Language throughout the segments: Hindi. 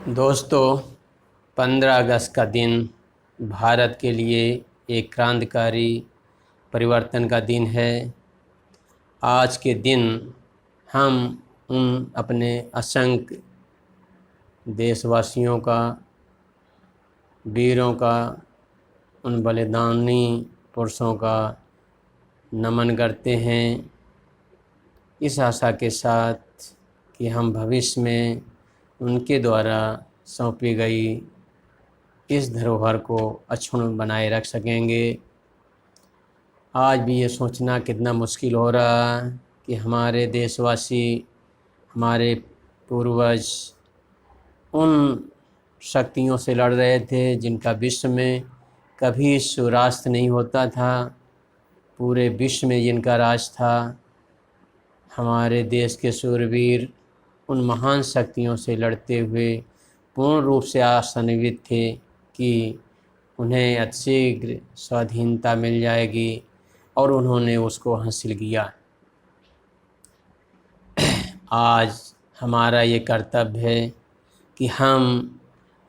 दोस्तों, 15 अगस्त का दिन भारत के लिए एक क्रांतिकारी परिवर्तन का दिन है। आज के दिन हम उन अपने असंख्य देशवासियों का, वीरों का, उन बलिदानी पुरुषों का नमन करते हैं, इस आशा के साथ कि हम भविष्य में उनके द्वारा सौंपी गई इस धरोहर को अक्षुण्ण बनाए रख सकेंगे। आज भी ये सोचना कितना मुश्किल हो रहा है कि हमारे देशवासी, हमारे पूर्वज उन शक्तियों से लड़ रहे थे जिनका विश्व में कभी सूर्यास्त नहीं होता था। पूरे विश्व में जिनका राज था, हमारे देश के शूरवीर उन महान शक्तियों से लड़ते हुए पूर्ण रूप से आशान्वित थे कि उन्हें अतिशीघ्र स्वाधीनता मिल जाएगी, और उन्होंने उसको हासिल किया। आज हमारा ये कर्तव्य है कि हम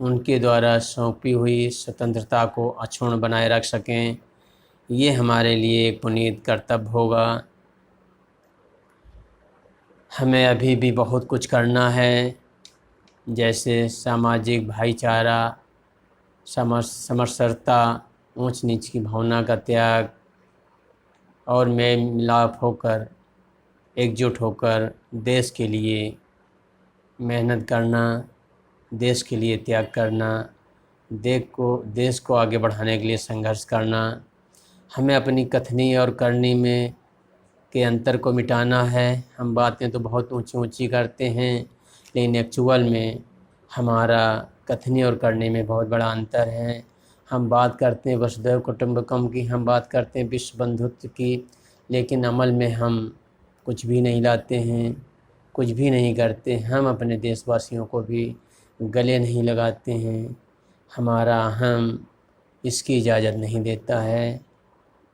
उनके द्वारा सौंपी हुई स्वतंत्रता को अक्षुण्ण बनाए रख सकें। ये हमारे लिए एक पुनीत कर्तव्य होगा। हमें अभी भी बहुत कुछ करना है, जैसे सामाजिक भाईचारा, समरसता, ऊंच नीच की भावना का त्याग और मेल मिलाप होकर, एकजुट होकर देश के लिए मेहनत करना, देश के लिए त्याग करना, देश को आगे बढ़ाने के लिए संघर्ष करना। हमें अपनी कथनी और करनी में के अंतर को मिटाना है। हम बातें तो बहुत ऊंची ऊंची करते हैं, लेकिन एक्चुअल में हमारा कथनी और करने में बहुत बड़ा अंतर है। हम बात करते हैं वसुधैव कुटुंबकम की, हम बात करते हैं विश्व बंधुत्व की, लेकिन अमल में हम कुछ भी नहीं लाते हैं, कुछ भी नहीं करते। हम अपने देशवासियों को भी गले नहीं लगाते हैं। हमारा अहम इसकी इजाज़त नहीं देता है।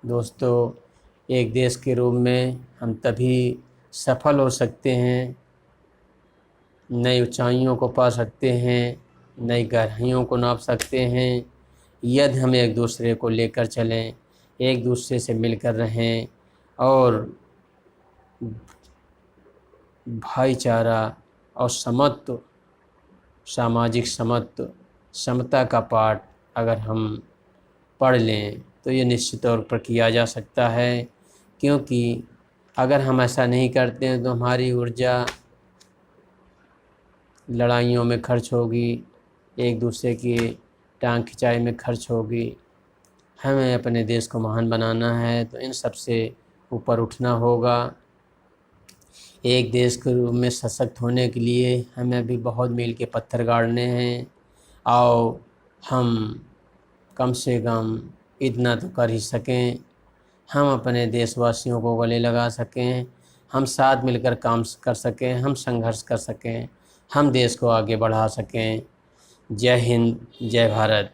दोस्तों, एक देश के रूप में हम तभी सफल हो सकते हैं, नई ऊंचाइयों को पा सकते हैं, नई गहराइयों को नाप सकते हैं, यदि हम एक दूसरे को लेकर चलें, एक दूसरे से मिलकर रहें और भाईचारा और समत्व, सामाजिक समत्व, समता का पाठ अगर हम पढ़ लें तो ये निश्चित तौर पर किया जा सकता है। क्योंकि अगर हम ऐसा नहीं करते हैं तो हमारी ऊर्जा लड़ाइयों में खर्च होगी, एक दूसरे की टांग खिंचाई में खर्च होगी। हमें अपने देश को महान बनाना है तो इन सब से ऊपर उठना होगा। एक देश के रूप में सशक्त होने के लिए हमें अभी बहुत मील के पत्थर गाड़ने हैं। आओ हम कम से कम इतना तो कर ही सकें, हम अपने देशवासियों को गले लगा सकें, हम साथ मिलकर काम कर सकें, हम संघर्ष कर सकें, हम देश को आगे बढ़ा सकें। जय हिंद, जय भारत।